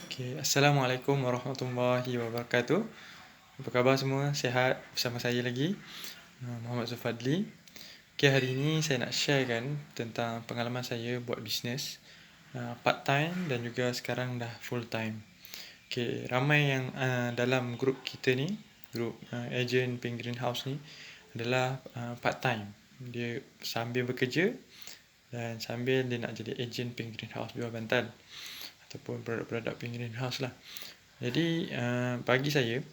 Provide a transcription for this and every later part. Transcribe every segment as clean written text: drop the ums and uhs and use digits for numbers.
Okay. Assalamualaikum warahmatullahi wabarakatuh. Apa khabar semua? Sihat? Bersama saya lagi, Muhammad Zulfadli. Okay, hari ini saya nak sharekan tentang pengalaman saya buat bisnes part time dan juga sekarang dah full time. Okay, ramai yang dalam grup kita ni, grup agent Pink Greenhouse ni adalah part time. Dia sambil bekerja dan sambil dia nak jadi agent Pink Greenhouse jual bantal ataupun produk-produk Pink Greenhouse lah. Jadi bagi saya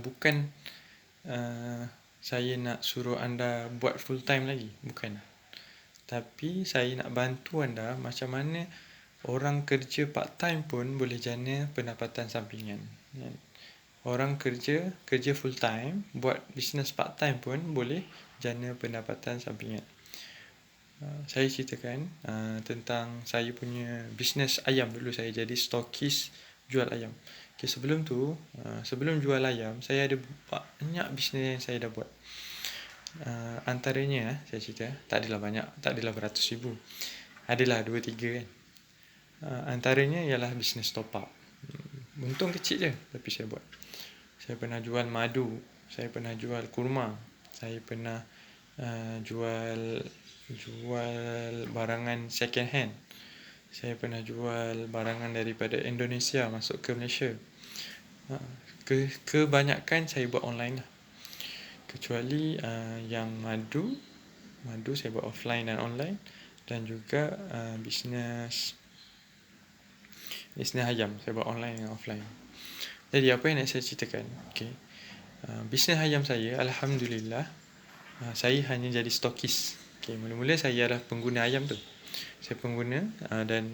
bukan saya nak suruh anda buat full time lagi, bukan. Tapi saya nak bantu anda macam mana orang kerja part time pun boleh jana pendapatan sampingan. Orang kerja full time, buat bisnes part time pun boleh jana pendapatan sampingan. Saya ceritakan tentang saya punya bisnes ayam dulu. Saya jadi stokis jual ayam. Okay, sebelum tu, sebelum jual ayam, saya ada banyak bisnes yang saya dah buat. Antaranya, saya cerita, tak adalah banyak, tak adalah beratus ribu. Adalah 2-3 kan. Antaranya ialah bisnes top up. Untung kecil je, tapi saya buat. Saya pernah jual madu, saya pernah jual kurma, saya pernah jual barangan second hand. Saya pernah jual barangan daripada Indonesia masuk ke Malaysia. Kebanyakan saya buat online lah. Kecuali yang madu saya buat offline dan online. Dan juga bisnes ayam saya buat online dan offline. Jadi apa yang nak saya ceritakan? Okay. Bisnes ayam saya, alhamdulillah, saya hanya jadi stokis. Okay, mula-mula saya adalah pengguna ayam tu. Saya pengguna dan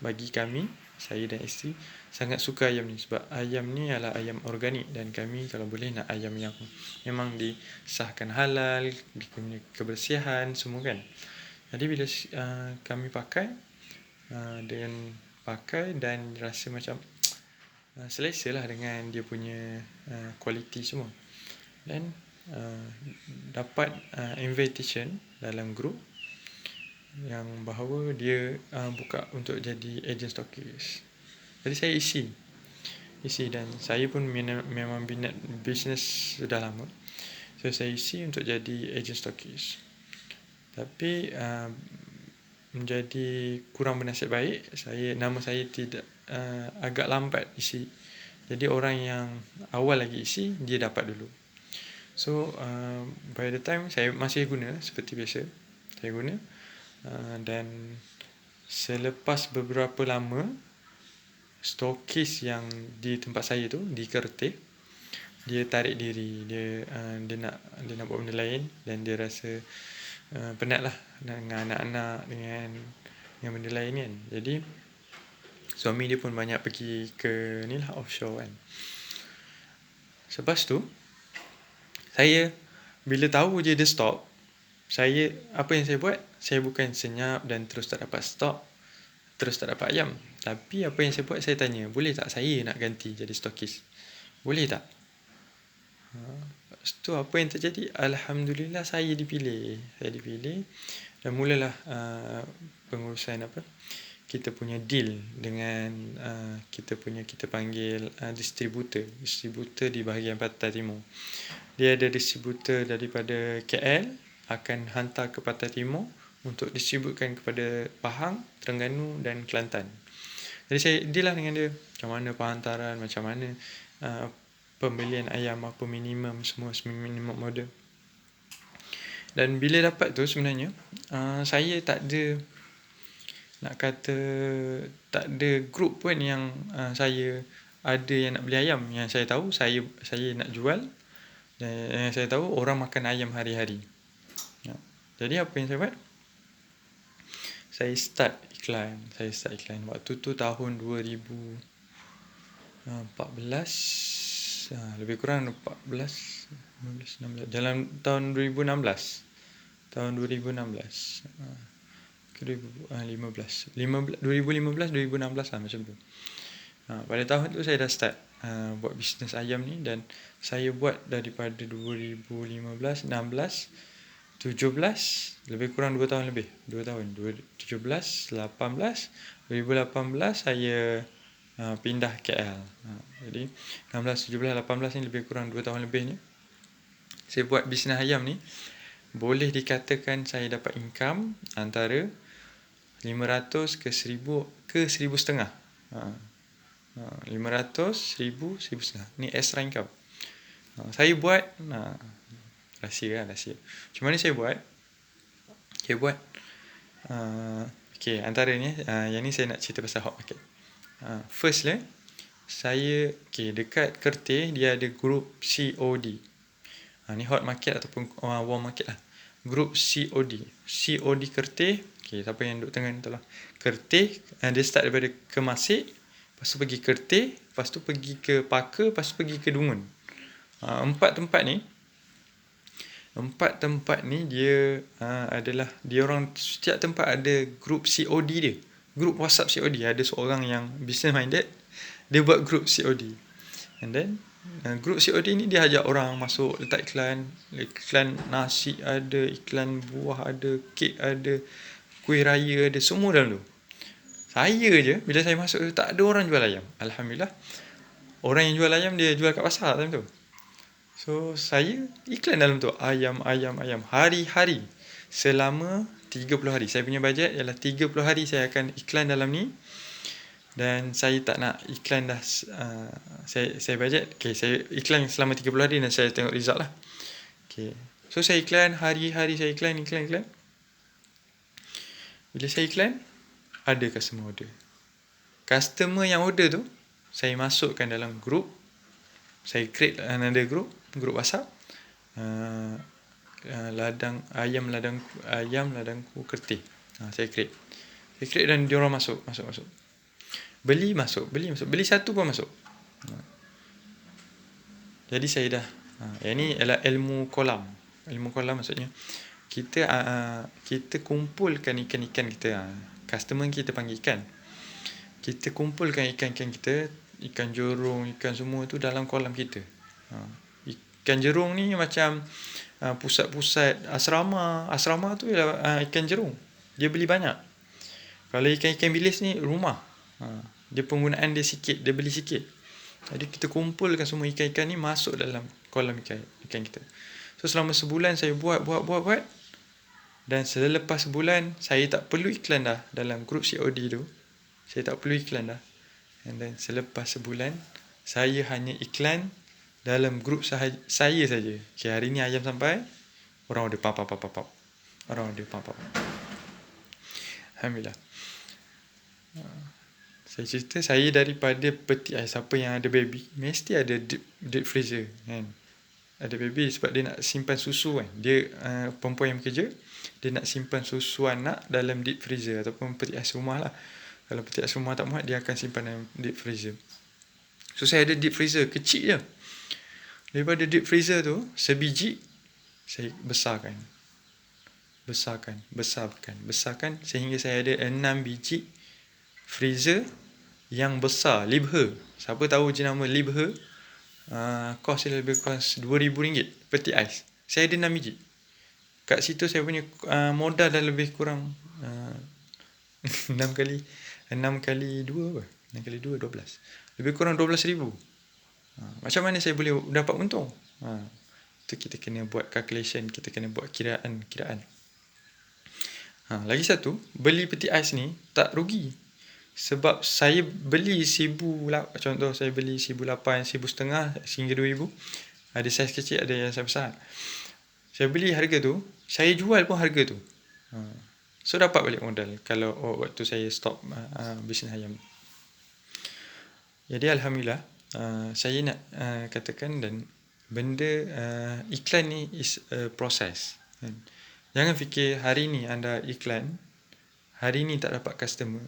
bagi kami, saya dan isteri sangat suka ayam ni sebab ayam ni adalah ayam organik dan kami kalau boleh nak ayam yang memang disahkan halal, punya kebersihan semua kan. Jadi bila kami pakai dan rasa macam selesa lah dengan dia punya kualiti semua. Dan dapat invitation dalam grup yang bahawa dia buka untuk jadi agent stokis. Jadi saya isi dan saya pun memang minat bisnes sudah lama. So saya isi untuk jadi agent stokis. Tapi menjadi kurang bernasib baik, nama saya tidak agak lambat isi. Jadi orang yang awal lagi isi, dia dapat dulu. So by the time saya masih guna seperti biasa, saya guna dan selepas beberapa lama, stokis yang di tempat saya tu di Kerteh, dia tarik diri, dia nak buat benda lain dan dia rasa penat lah dengan anak-anak, dengan benda lain kan. Jadi suami dia pun banyak pergi ke ni lah, offshore kan. Lepas tu saya bila tahu je dia stop, apa yang saya buat, saya bukan senyap dan terus tak dapat stok, terus tak dapat ayam. Tapi apa yang saya buat, saya tanya, boleh tak saya nak ganti jadi stokis? Boleh tak? Lepas tu apa yang terjadi? Alhamdulillah saya dipilih dan mulalah pengurusan kita punya deal dengan kita panggil distributor di bahagian Pantai Timur. Dia ada distributor daripada KL akan hantar ke Pantai Timur untuk distributkan kepada Pahang, Terengganu dan Kelantan. Jadi saya deal lah dengan dia, macam mana penghantaran, macam mana pembelian ayam, apa minimum, semua minimum order. Dan bila dapat tu sebenarnya saya tak ada, nak kata tak ada group pun yang saya ada yang nak beli ayam. Yang saya tahu saya nak jual dan yang saya tahu orang makan ayam hari-hari. Jadi apa yang saya buat? Saya start iklan. Waktu tu tahun 2014, lebih kurang 14, 15, 16, dalam tahun 2016. Tahun 2016. 2015, 2016 lah macam tu. Pada tahun tu saya dah start buat bisnes ayam ni dan saya buat daripada 2015, 16 17, lebih kurang 2 tahun lebih. 2 tahun. 17, 18, 2018 saya pindah KL. Jadi 16, 17, 18 ni lebih kurang 2 tahun lebih ni. Saya buat bisnes ayam ni. Boleh dikatakan saya dapat income antara 500 ke 1000 ke 1500. 500, 1000, 1500. Ni extra income. Saya buat rahsia. Macam mana saya buat? Saya buat antaranya yang ni saya nak cerita pasal hot market. First lah, saya dekat Kerteh dia ada group COD. Ni hot market ataupun warm market lah. Group COD Kerteh. Siapa yang duduk tengah ni tu lah. Kerteh, dia start daripada Kemasik, lepas tu pergi Kerteh, lepas tu pergi ke Paka, lepas tu pergi ke Dungun. Empat tempat ni dia adalah, dia orang setiap tempat ada group COD dia. Group WhatsApp COD. Ada seorang yang business minded, dia buat group COD. And then group COD ni dia ajak orang masuk, letak iklan nasi ada, iklan buah ada, kek ada, kuih raya ada, semua dalam tu. Saya je, bila saya masuk tu, tak ada orang jual ayam. Alhamdulillah. Orang yang jual ayam, dia jual kat pasar time tu. So, saya iklan dalam tu. Ayam. Hari-hari. Selama 30 hari. Saya punya bajet ialah 30 hari saya akan iklan dalam ni. Dan saya tak nak iklan dah. Saya bajet. Saya iklan selama 30 hari dan saya tengok result lah. So, saya iklan. Hari-hari saya iklan. Bila saya iklan, ada customer order. Customer yang order tu, saya masukkan dalam group. Saya create another group WhatsApp. Ayam ladangku Kerteh. Saya create dan diorang masuk. Beli masuk. Beli satu pun masuk. Jadi saya dah. Yang ni adalah ilmu kolam. Ilmu kolam maksudnya kita kumpulkan ikan-ikan kita. Customer kita panggil ikan. Kita kumpulkan ikan-ikan kita, ikan jerung, ikan semua tu dalam kolam kita. Ikan jerung ni macam pusat-pusat asrama. Asrama tu ialah ikan jerung. Dia beli banyak. Kalau ikan-ikan bilis ni rumah. Dia penggunaan dia sikit, dia beli sikit. Jadi kita kumpulkan semua ikan-ikan ni masuk dalam kolam ikan kita. So selama sebulan saya buat. Dan selepas sebulan saya tak perlu iklan dah dalam grup COD tu. Saya tak perlu iklan dah. And then selepas sebulan saya hanya iklan dalam grup saya saja. Hari ni ayam sampai, orang order pap. Orang order pap. Alhamdulillah. Saya cerita, saya daripada peti ais. Siapa yang ada baby mesti ada deep freezer kan. Ada baby sebab dia nak simpan susu kan. Dia perempuan yang bekerja, dia nak simpan susu anak dalam deep freezer ataupun peti ais rumah lah. Kalau peti ais rumah tak muat, dia akan simpan dalam deep freezer. So saya ada deep freezer kecil je. Daripada deep freezer tu, sebiji saya besarkan sehingga saya ada 6 biji freezer yang besar, Liebherr. Siapa tahu jenama Liebherr? Kos dia lebih kurang RM2,000 peti ais. Saya ada 6 biji. Kat situ saya punya modal dah lebih kurang 6 kali 2 apa? 6 kali 2, 12. Lebih kurang 12,000. Macam mana saya boleh dapat untung? Itu kita kena buat calculation, kita kena buat kiraan. Lagi satu, beli peti ais ni tak rugi. Sebab saya beli 1,000, contoh saya beli 1,800, 1,500 hingga 2,000. Ada saiz kecil, ada yang saiz besar. Saya beli harga tu, saya jual pun harga tu. So dapat balik modal kalau waktu saya stop bisnes ayam. Jadi alhamdulillah, saya nak katakan dan benda iklan ni is a process. Jangan fikir hari ni anda iklan, hari ni tak dapat customer,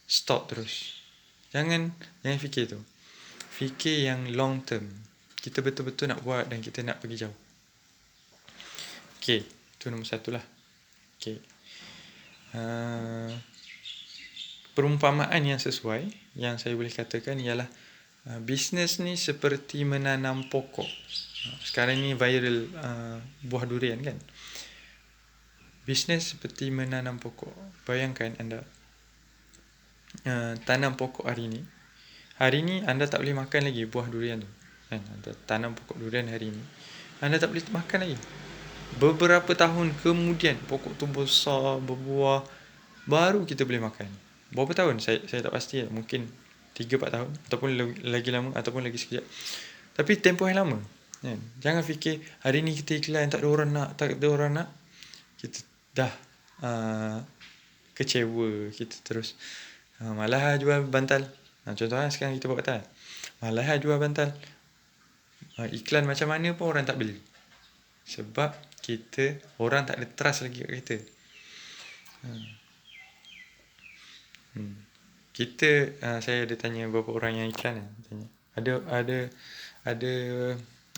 stop terus. Jangan fikir tu. Fikir yang long term. Kita betul-betul nak buat dan kita nak pergi jauh. Itu nombor 1 lah. Perumpamaan yang sesuai yang saya boleh katakan ialah bisnes ni seperti menanam pokok. Sekarang ni viral buah durian kan. Bisnes seperti menanam pokok. Bayangkan anda tanam pokok hari ni. Hari ni anda tak boleh makan lagi buah durian tu. Kan? Anda tanam pokok durian hari ni, anda tak boleh makan lagi. Beberapa tahun kemudian pokok tu besar, berbuah, baru kita boleh makan. Berapa tahun? Saya tak pasti lah. Mungkin 3-4 tahun ataupun lagi lama ataupun lagi sekejap. Tapi tempoh yang lama. Kan? Jangan fikir hari ni kita iklan tak ada orang nak, kita dah kecewa, kita terus malah jual bantal. Contohnya sekarang kita buat bantal, malah jual bantal. Iklan macam mana pun orang tak beli, sebab orang tak ada trust lagi kat kita. Saya ada tanya beberapa orang yang iklan tanya,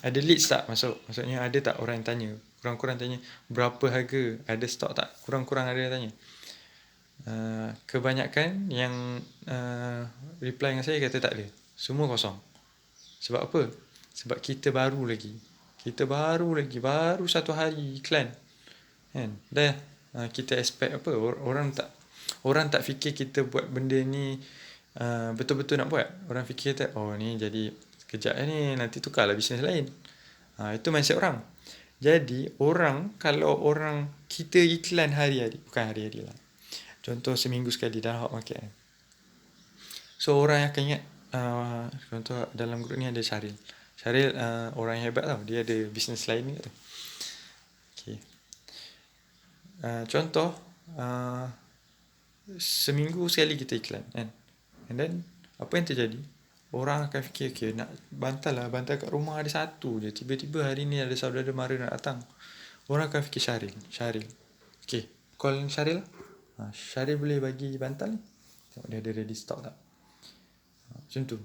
ada leads tak masuk? Maksudnya ada tak orang yang tanya? Kurang-kurang tanya berapa harga, ada stok tak? Kurang-kurang ada yang tanya. Kebanyakan yang reply dengan saya kata tak ada, semua kosong. Sebab apa? Sebab kita baru lagi, baru 1 hari iklan kan. Dah kita expect apa? Orang tak fikir kita buat benda ni betul-betul nak buat. Orang fikir ni jadi sekejap ni, nanti tukarlah bisnes lain. Itu mindset orang. Jadi kalau kita iklan hari-hari, bukan hari-hari lah, contoh seminggu sekali dalam hot market. So orang akan ingat, contoh dalam grup ni ada Syaril, orang yang hebat tau, dia ada bisnes lain ni tu. Okay. Contoh seminggu sekali kita iklan kan, and then apa yang terjadi, orang akan fikir nak bantal kat rumah ada satu je, tiba-tiba hari ni ada saudara mara nak datang, orang akan fikir Syaril. Okay, call Syaril. Syaril boleh bagi bantal ni, tengok dia ada ready stock tak. Macam tu.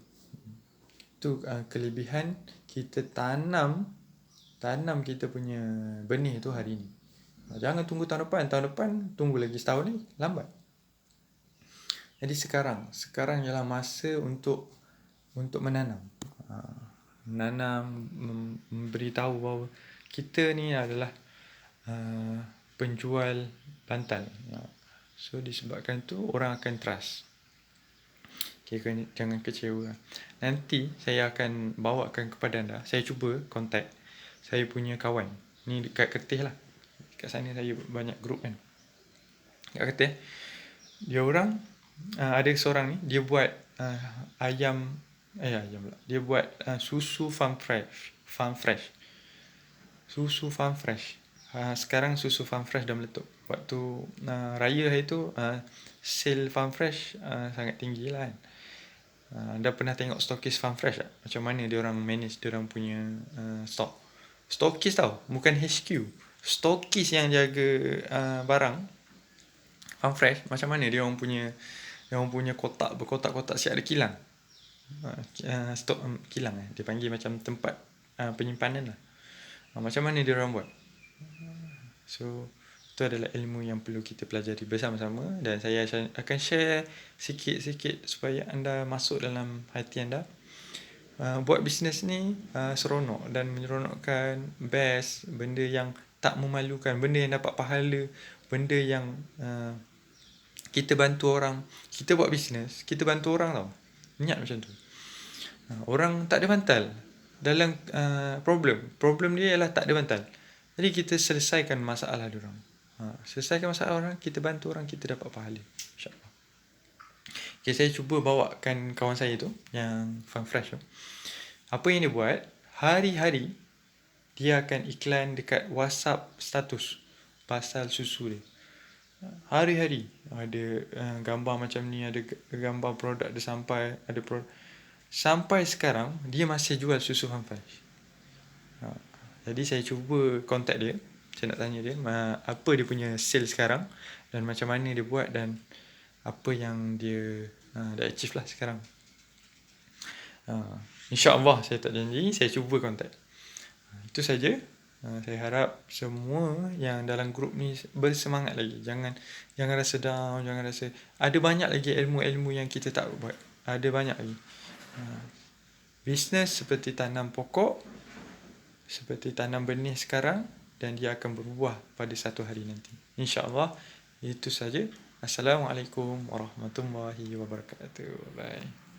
Itu kelebihan kita tanam kita punya benih tu hari ni. Jangan tunggu tahun depan tunggu lagi setahun ni, lambat. Jadi sekarang ialah masa untuk menanam. Memberitahu bahawa kita ni adalah penjual bantal. So disebabkan tu orang akan trust. Okay, jangan kecewa. Nanti saya akan bawakan kepada anda, saya cuba contact saya punya kawan. Ni dekat Kertih lah. Kat sana saya banyak group kan. Kat Kertih, dia orang ada seorang ni, dia buat ayam pula. Dia buat susu farm fresh. Susu farm fresh. Sekarang susu farm fresh dah meletup. Waktu raya hari tu sale farm fresh sangat tinggi lah kan. Anda pernah tengok stokis farm fresh tak? Macam mana dia orang manage dia orang punya stock. Stokis tau, bukan HQ. Stokis yang jaga barang farm fresh. Macam mana dia orang punya kotak, berkotak-kotak siap ada kilang. Stok kilang dia panggil, macam tempat penyimpanan lah. Macam mana dia orang buat. So itu adalah ilmu yang perlu kita pelajari bersama-sama, dan saya akan share sikit-sikit supaya anda masuk dalam hati anda. Buat bisnes ni seronok dan menyeronokkan, best, benda yang tak memalukan, benda yang dapat pahala, benda yang kita bantu orang. Kita buat bisnes, kita bantu orang tau. Ingat macam tu. Orang tak ada bantal dalam problem dia ialah tak ada bantal. Jadi kita selesaikan masalah dia orang. Selesaikan masalah orang, kita bantu orang, kita dapat pahala, insya-Allah. Okay, saya cuba bawakan kawan saya tu yang farm fresh tu. Apa yang dia buat, hari-hari dia akan iklan dekat WhatsApp status pasal susu dia. Hari-hari ada gambar macam ni, ada gambar produk dia sampai sekarang dia masih jual susu farm fresh. Jadi saya cuba contact dia, saya nak tanya dia apa dia punya sale sekarang dan macam mana dia buat dan apa yang dia dah achieve lah sekarang. InsyaAllah saya tak janji, saya cuba contact. Itu saja. Saya harap semua yang dalam grup ni bersemangat lagi. Jangan rasa down, jangan rasa. Ada banyak lagi ilmu-ilmu yang kita tak buat. Ada banyak lagi. Bisnes seperti tanam pokok, seperti tanam benih sekarang, dan dia akan berbuah pada satu hari nanti. InsyaAllah, itu saja. Assalamualaikum warahmatullahi wabarakatuh. Bye.